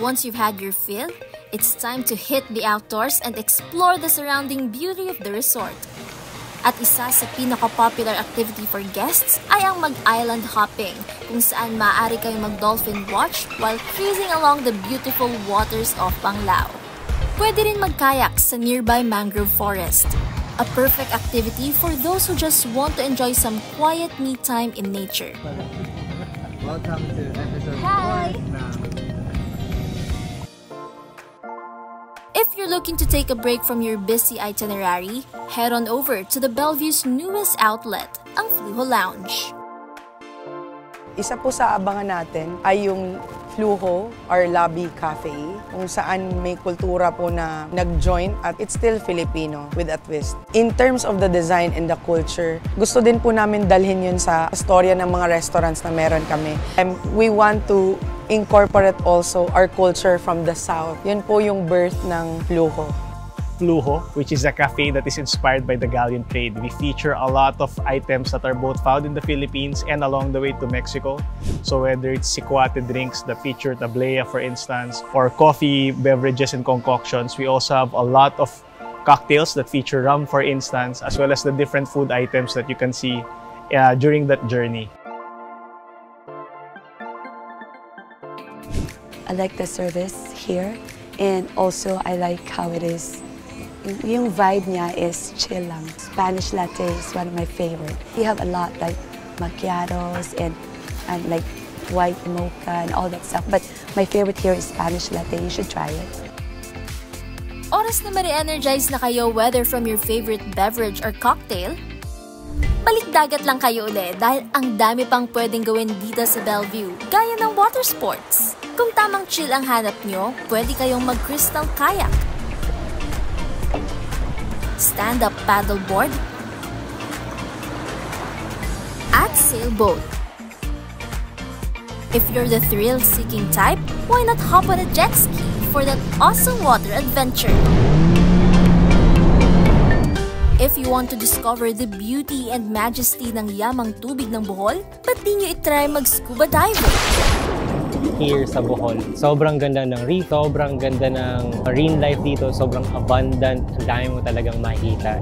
Once you've had your fill, it's time to hit the outdoors and explore the surrounding beauty of the resort. At isa sa pinaka-popular activity for guests ay ang mag-island hopping, kung saan maaari kayong mag-dolphin watch while cruising along the beautiful waters of Panglao. Pwede rin mag-kayak sa nearby mangrove forest. A perfect activity for those who just want to enjoy some quiet me time in nature. Welcome to episode 4. If you're looking to take a break from your busy itinerary, head on over to the Bellevue's newest outlet, ang Flujo Lounge. Isa po sa abangan natin ay yung Flujo or Lobby Cafe, kung saan may kultura po na nag-join at it's still Filipino with a twist. In terms of the design and the culture, gusto din po namin dalhin yun sa storya ng mga restaurants na meron kami. And we want to incorporate also our culture from the South. Yun po yung birth ng Flujo. Flujo, which is a cafe that is inspired by the galleon trade. We feature a lot of items that are both found in the Philippines and along the way to Mexico. So whether it's sikwate drinks that feature tablea, for instance, or coffee, beverages, and concoctions, we also have a lot of cocktails that feature rum, for instance, as well as the different food items that you can see during that journey. I like the service here, and also I like how it is. Yung vibe niya is chill lang. Spanish latte is one of my favorite. You have a lot like macchiatos and like white mocha and all that stuff. But my favorite here is Spanish latte. You should try it. Oras na ma-re-energize na kayo whether from your favorite beverage or cocktail, balik dagat lang kayo uli dahil ang dami pang pwedeng gawin dito sa Bellevue, gaya ng water sports. Kung tamang chill ang hanap nyo, pwede kayong mag-crystal kayak, stand-up paddleboard, at sailboat. If you're the thrill-seeking type, why not hop on a jet ski for that awesome water adventure? If you want to discover the beauty and majesty ng yamang tubig ng Bohol, ba't di nyo itry mag-scuba diving? Here sa Bohol, sobrang ganda ng reef, sobrang ganda ng marine life dito, sobrang abundant, ang dami mo talagang makikita.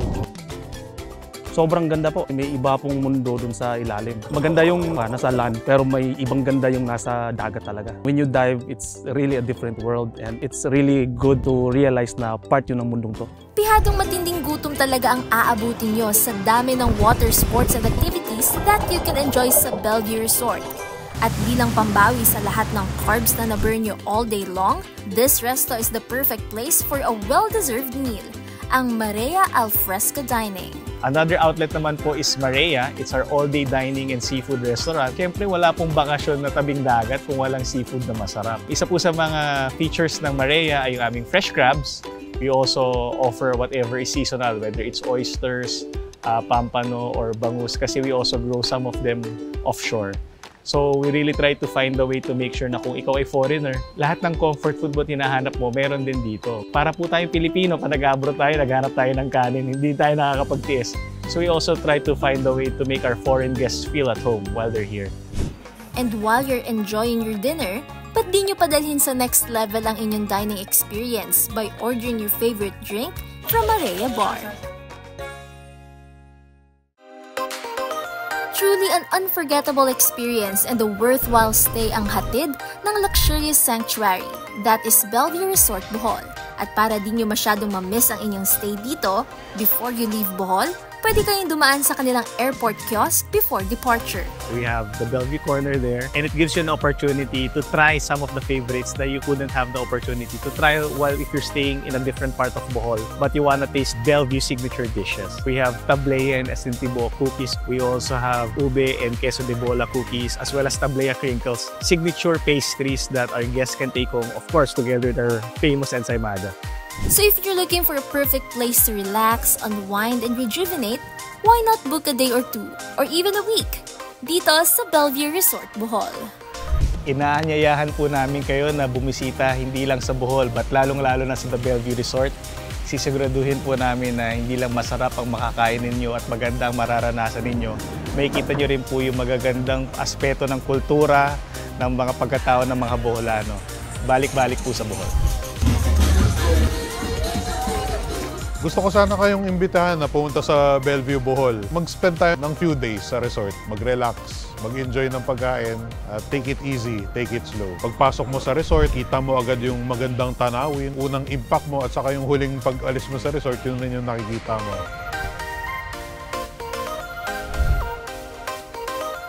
Sobrang ganda po. May iba pong mundo dun sa ilalim. Maganda yung nasa land, pero may ibang ganda yung nasa dagat talaga. When you dive, it's really a different world and it's really good to realize na part yun ng mundong to. Pihadong matinding gutom talaga ang aabutin nyo sa dami ng water sports and activities that you can enjoy sa Bellevue Resort. At bilang pambawi sa lahat ng carbs na na-burn nyo all day long, this resto is the perfect place for a well-deserved meal, ang Marea Alfresco Dining. Another outlet naman po is Marea. It's our all-day dining and seafood restaurant. Siyempre, wala pong bakasyon na tabing dagat kung walang seafood na masarap. Isa po sa mga features ng Marea ay yung aming fresh crabs. We also offer whatever is seasonal, whether it's oysters, pampano, or bangus, kasi we also grow some of them offshore. So we really try to find a way to make sure na kung ikaw ay foreigner, lahat ng comfort food mo hinahanap mo, meron din dito. Para po tayong Pilipino, pag nag-abroad tayo, naghanap tayo ng kanin, hindi tayo nakakapagtiis. So we also try to find a way to make our foreign guests feel at home while they're here. And while you're enjoying your dinner, ba't di nyo padalhin sa next level ang inyong dining experience by ordering your favorite drink from Marea Bar? Truly an unforgettable experience and a worthwhile stay ang hatid ng luxurious sanctuary that is Bellevue Resort Bohol. At para di nyo masyadong ma-miss ang inyong stay dito, before you leave Bohol, pwede kayong dumaan sa kanilang airport kiosk before departure. We have the Bellevue Corner there, and it gives you an opportunity to try some of the favorites that you couldn't have the opportunity to try while if you're staying in a different part of Bohol, but you wanna taste Bellevue signature dishes. We have tablea and asintibo cookies. We also have ube and queso de bola cookies, as well as tablea crinkles, signature pastries that our guests can take home, of course, together with our famous ensaymada. So if you're looking for a perfect place to relax, unwind, and rejuvenate, why not book a day or two, or even a week, dito sa Bellevue Resort Bohol? Inaanyayahan po namin kayo na bumisita hindi lang sa Bohol, but lalong-lalo na sa The Bellevue Resort. Sisiguraduhin po namin na hindi lang masarap ang makakain ninyo at maganda ang mararanasan ninyo. Makikita nyo rin po yung magagandang aspeto ng kultura ng mga pagkatao ng mga Boholano. balik-balik po sa Bohol. Gusto ko sana kayong imbitahan na pumunta sa Bellevue, Bohol. Mag-spend tayo ng few days sa resort, mag-relax, mag-enjoy ng pagkain, take it easy, take it slow. Pagpasok mo sa resort, kita mo agad yung magandang tanawin, unang impact mo at saka yung huling pag-alis mo sa resort, yun rin yung nakikita mo.